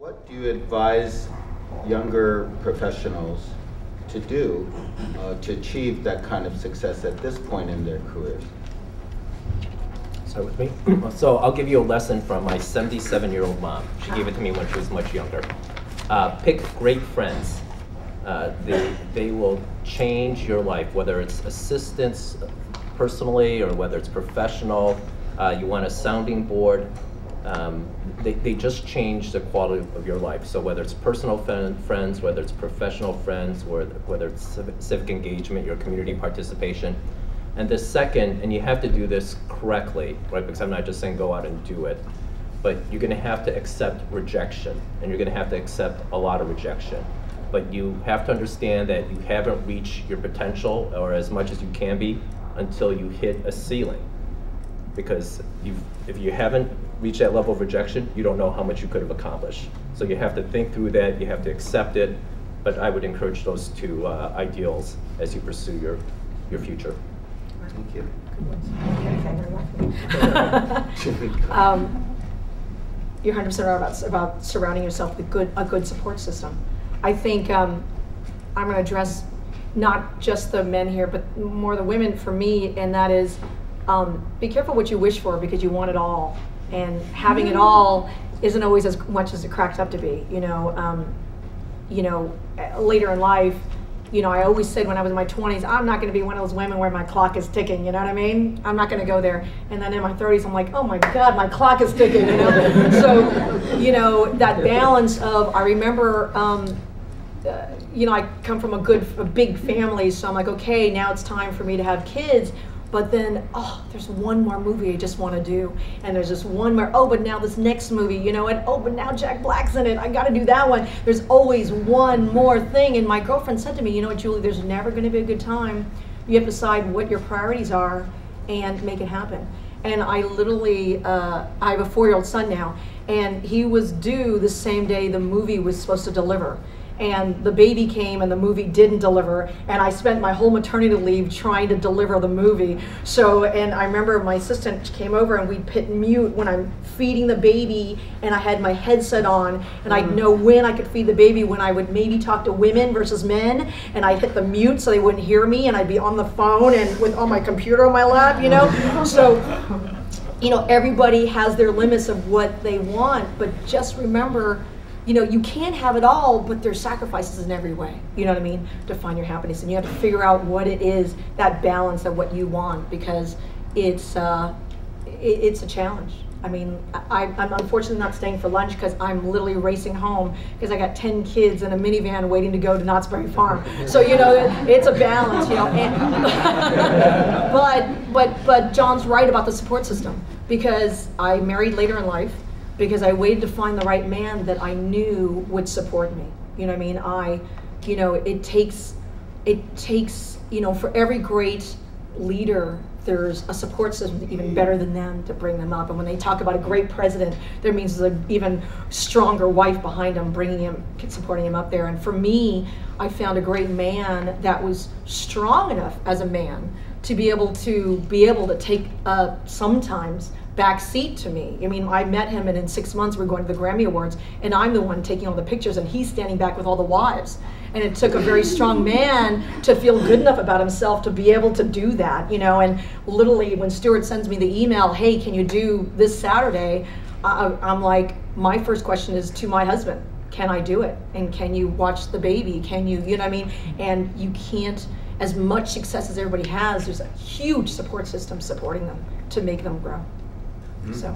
What do you advise younger professionals to do to achieve that kind of success at this point in their careers? Start with me. So I'll give you a lesson from my 77-year-old mom. She gave it to me when she was much younger. Pick great friends. They will change your life, whether it's assistants personally or whether it's professional. You want a sounding board. They just change the quality of your life. So whether it's personal friends, whether it's professional friends, whether it's civic engagement, your community participation. And the second, and you have to do this correctly, right? Because I'm not just saying go out and do it, but you're going to have to accept rejection, and you're going to have to accept a lot of rejection. But you have to understand that you haven't reached your potential or as much as you can be until you hit a ceiling. Because if you haven't reached that level of rejection, you don't know how much you could have accomplished. So you have to think through that, you have to accept it, but I would encourage those two ideals as you pursue your future. Thank you. You're 100% right about surrounding yourself with a good support system. I think I'm going to address not just the men here, but more the women for me, and that is be careful what you wish for because you want it all. And having it all isn't always as much as it cracked up to be. Later in life, I always said when I was in my 20s, I'm not going to be one of those women where my clock is ticking, you know what I mean? I'm not going to go there. And then in my 30s, I'm like, oh my God, my clock is ticking, So, that balance of, I remember, I come from a big family, so I'm like, okay, now it's time for me to have kids. But then, there's one more movie I just want to do. And there's just one more, but now this next movie, but now Jack Black's in it. I got to do that one. There's always one more thing. And my girlfriend said to me, Julie, there's never going to be a good time. You have to decide what your priorities are and make it happen. And I literally, I have a 4-year-old son now, and he was due the same day the movie was supposed to deliver. And the baby came and the movie didn't deliver, and I spent my whole maternity leave trying to deliver the movie. So, and I remember my assistant came over and we'd hit mute when I'm feeding the baby, and I had my headset on, and I'd know when I could feed the baby, when I would maybe talk to women versus men, and I'd hit the mute so they wouldn't hear me, and I'd be on the phone and with on my computer on my lap, So, everybody has their limits of what they want, but just remember, you can't have it all, but there's sacrifices in every way, to find your happiness. And you have to figure out what it is, that balance of what you want, because it's a challenge. I mean, I'm unfortunately not staying for lunch because I'm literally racing home because I got 10 kids in a minivan waiting to go to Knott's Berry Farm. So, it's a balance, but John's right about the support system, because I married later in life, because I waited to find the right man that I knew would support me. It takes, for every great leader, there's a support system even better than them to bring them up. And when they talk about a great president, there means there's an even stronger wife behind him, supporting him up there. And for me, I found a great man that was strong enough as a man to be able to take sometimes back seat to me. I mean, I met him, and in 6 months we're going to the Grammy Awards, and I'm the one taking all the pictures, and he's standing back with all the wives. And it took a very strong man to feel good enough about himself to be able to do that, And literally, when Stewart sends me the email, hey, can you do this Saturday? I'm like, my first question is to my husband, can I do it? And can you watch the baby? Can you, you know what I mean? And you can't, as much success as everybody has, there's a huge support system supporting them to make them grow. So.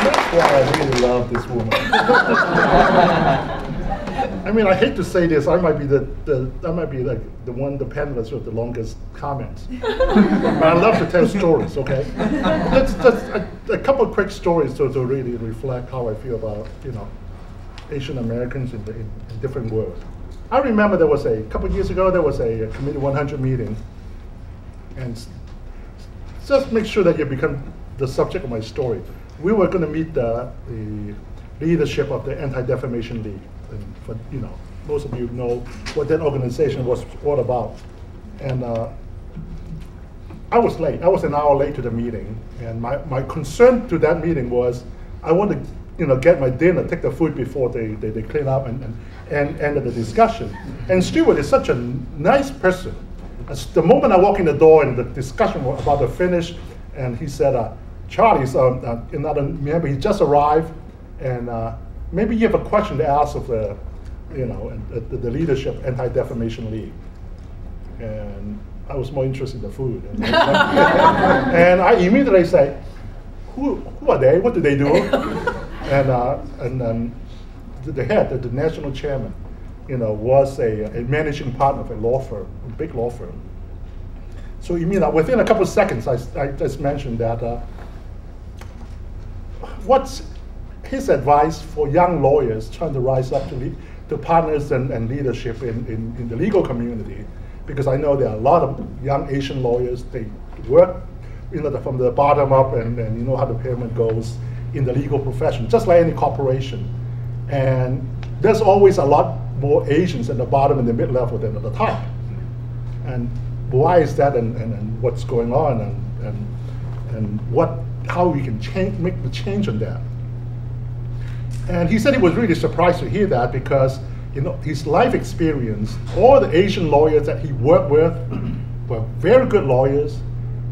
That's why I really love this woman. I mean, I hate to say this. I might be the panelist with the longest comments. But I love to tell stories. Okay, let's just a couple of quick stories to really reflect how I feel about Asian Americans in different worlds. I remember there was a couple of years ago there was a Committee 100 meeting. And just make sure that you become the subject of my story. We were going to meet the leadership of the Anti-Defamation League. And for, most of you know what that organization was all about. And I was late. I was an hour late to the meeting, and my concern to that meeting was I want to get my dinner, take the food before they clean up and end the discussion. And Stewart is such a nice person. As the moment I walk in the door and the discussion was about to finish, and he said, Charlie's another member, he just arrived, and maybe you have a question to ask of the leadership Anti-Defamation League. And I was more interested in the food. And I immediately say, who are they? What do they do? And the head, the national chairman, was a managing partner of a law firm, a big law firm. So within a couple of seconds, I just mentioned that what's his advice for young lawyers trying to rise up to partners and leadership in the legal community? Because I know there are a lot of young Asian lawyers, they work from the bottom up, and you know how the pyramid goes in the legal profession, just like any corporation. And there's always a lot more Asians at the bottom and the mid-level than at the top. And why is that, and what's going on, and how we can make the change on that. And he said he was really surprised to hear that, because his life experience, all the Asian lawyers that he worked with were very good lawyers.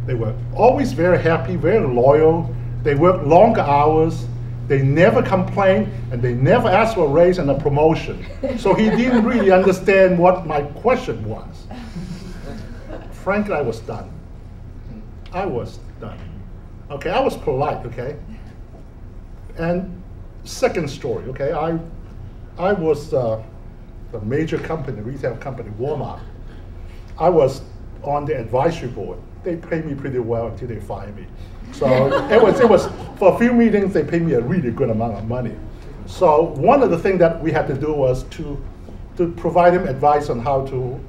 They were always very happy, very loyal. They worked longer hours. They never complained, and they never asked for a raise and a promotion. So he didn't really understand what my question was. Frankly, I was done. I was done. Okay, I was polite, okay? And second story, okay? I was a major company, retail company, Walmart. I was on the advisory board. They paid me pretty well until they fired me. So it was for a few meetings, they paid me a really good amount of money. So one of the things that we had to do was to provide them advice on how to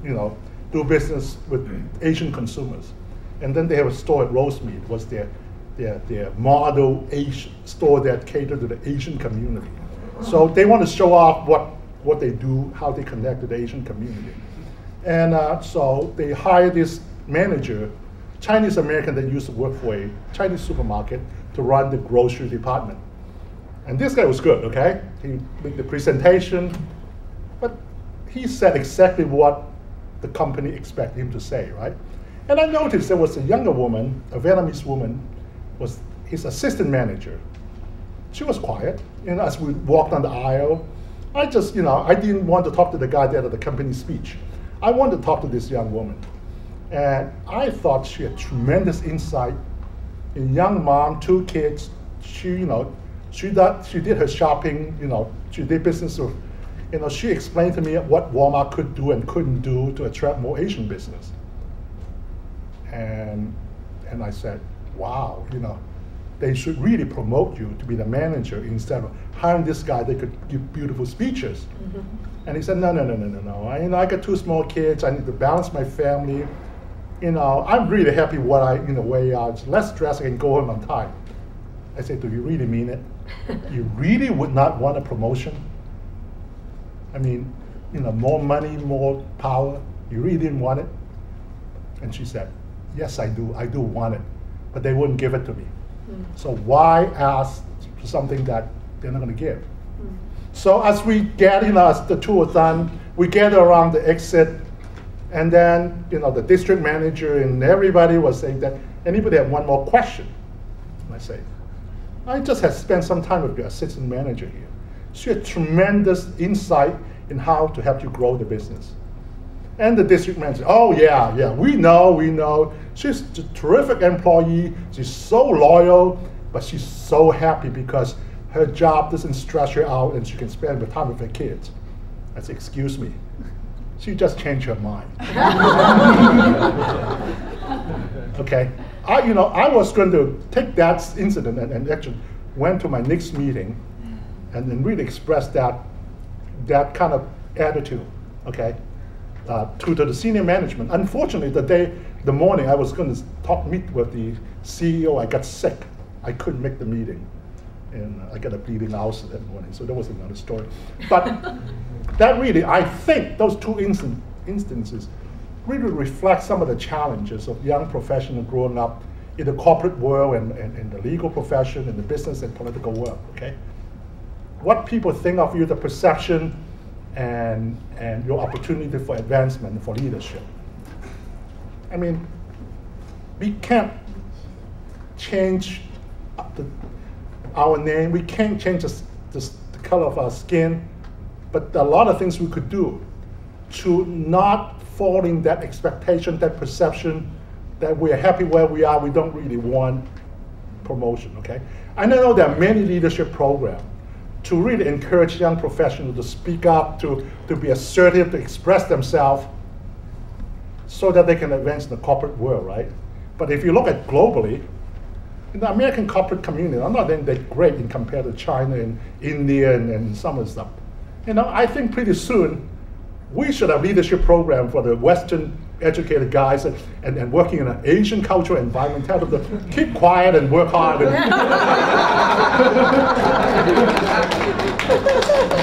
do business with Asian consumers. And then they have a store at Rosemead, was their model Asian store that catered to the Asian community. So they want to show off what they do, how they connect to the Asian community. And so they hired this manager, Chinese American that used to work for a Chinese supermarket, to run the grocery department. And this guy was good, okay? He made the presentation, but he said exactly what the company expected him to say, right? And I noticed there was a younger woman, a Vietnamese woman, was his assistant manager. She was quiet, as we walked on the aisle. I just, I didn't want to talk to the guy there at the company speech. I wanted to talk to this young woman. And I thought she had tremendous insight. A young mom, 2 kids. She did her shopping. She did business with. She explained to me what Walmart could do and couldn't do to attract more Asian business. And I said, wow, they should really promote you to be the manager instead of hiring this guy that could give beautiful speeches. Mm-hmm. And he said, no. I got 2 small kids. I need to balance my family. I'm really happy where you are. It's less stress. I can go home on time. I said, do you really mean it? You really would not want a promotion? I mean, more money, more power. You really didn't want it? And she said, yes, I do. I do want it. But they wouldn't give it to me. Mm. So why ask for something that they're not going to give? Mm. So as we get, as the tour was done, we gather around the exit. And then, the district manager and everybody was saying that anybody have one more question? And I say, I just have spent some time with your assistant manager here. She had tremendous insight in how to help you grow the business. And the district manager, oh yeah, we know. She's a terrific employee. She's so loyal, but she's so happy because her job doesn't stress her out and she can spend the time with her kids. I said, excuse me. She just changed her mind. Okay, I was going to take that incident and actually went to my next meeting and then really express that kind of attitude, okay, to the senior management. Unfortunately, the morning I was going to meet with the CEO, I got sick. I couldn't make the meeting. And I got a bleeding ulcer that morning, so that was another story. But that really, I think those 2 instances really reflect some of the challenges of young professionals growing up in the corporate world and in the legal profession, in the business and political world, okay? What people think of you, the perception and your opportunity for advancement and for leadership. I mean, we can't change our name, we can't change the color of our skin, but a lot of things we could do to not fall in that expectation, that perception that we're happy where we are, we don't really want promotion, okay? I know there are many leadership programs to really encourage young professionals to speak up, to be assertive, to express themselves so that they can advance in the corporate world, right? But if you look at globally, in the American corporate community, I'm not that great in compared to China and India and some of the stuff. You know, I think pretty soon we should have leadership program for the Western educated guys and working in an Asian cultural environment, tell them to keep quiet and work hard.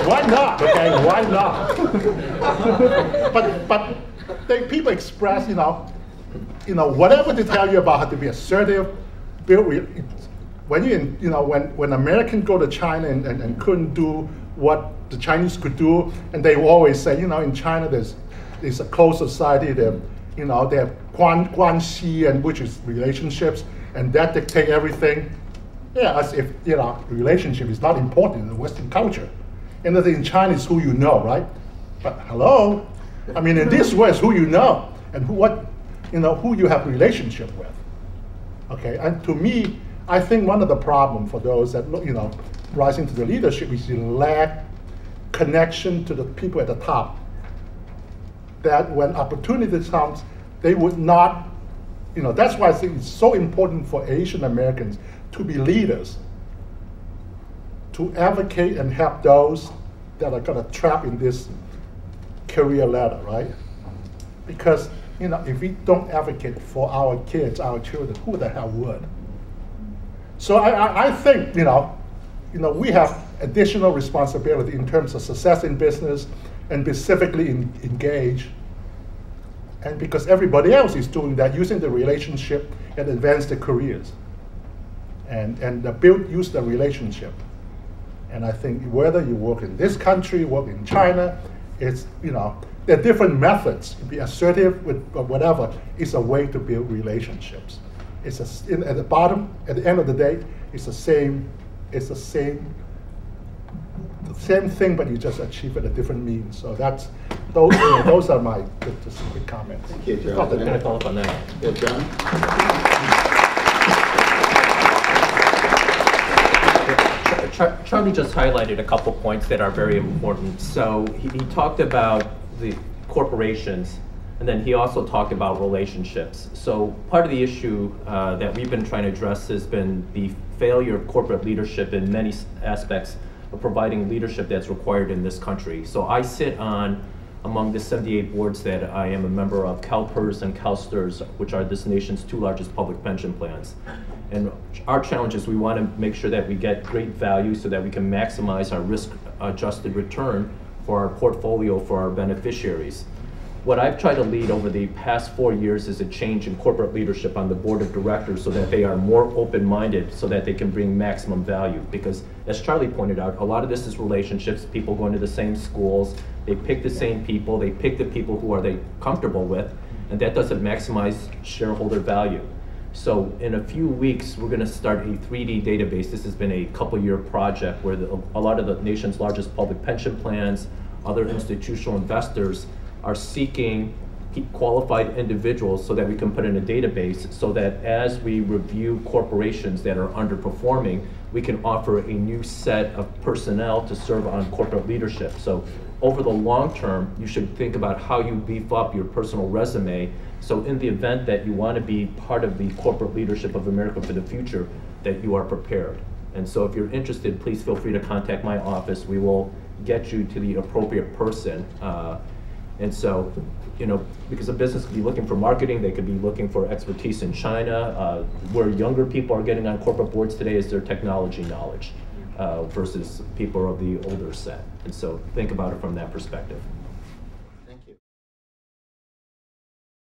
Why not? Okay, why not? but people express, you know, whatever they tell you about how to be assertive. When Americans go to China and couldn't do what the Chinese could do, and they always say, you know, in China there's a closed society. They have guanxi, and which is relationships, and that dictate everything. Yeah, as if relationship is not important in the Western culture. And in China is who you know, right? But hello, I mean, in this way, it's who you know and who you have relationship with. Okay, and to me, I think one of the problems for those that rising to the leadership is the lack connection to the people at the top. That when opportunity comes, they would not, that's why I think it's so important for Asian Americans to be leaders, to advocate and help those that are kind of trapped in this career ladder, right? Because if we don't advocate for our kids, our children, who the hell would? So I think we have additional responsibility in terms of success in business and specifically engage. And because everybody else is doing that, using the relationship and advance their careers. And use the relationship. And I think whether you work in this country, work in China, it's, there are different methods. Be assertive with whatever is a way to build relationships. It's at the end of the day, it's the same thing, but you just achieve it at different means. So those are my just quick comments. Thank you, John. I'm going to follow up on that. Yeah, John? Charlie just highlighted a couple points that are very important. So he talked about the corporations, and then he also talked about relationships. So part of the issue that we've been trying to address has been the failure of corporate leadership in many aspects of providing leadership that's required in this country. So I sit on, among the 78 boards that I am a member of, CalPERS and CalSTRS, which are this nation's 2 largest public pension plans. And our challenge is we want to make sure that we get great value so that we can maximize our risk-adjusted return for our portfolio for our beneficiaries. What I've tried to lead over the past 4 years is a change in corporate leadership on the board of directors so that they are more open-minded so that they can bring maximum value. Because as Charlie pointed out, a lot of this is relationships, people going to the same schools, they pick the same people, they pick the people who are they comfortable with, and that doesn't maximize shareholder value. So in a few weeks, we're going to start a 3D database. This has been a couple-year project where a lot of the nation's largest public pension plans, other institutional investors are seeking qualified individuals so that we can put in a database so that as we review corporations that are underperforming, we can offer a new set of personnel to serve on corporate leadership. So over the long term, you should think about how you beef up your personal resume. So in the event that you want to be part of the corporate leadership of America for the future, that you are prepared. And so if you're interested, please feel free to contact my office. We will get you to the appropriate person. And so, because a business could be looking for marketing, they could be looking for expertise in China. Where younger people are getting on corporate boards today is their technology knowledge versus people of the older set. And so think about it from that perspective.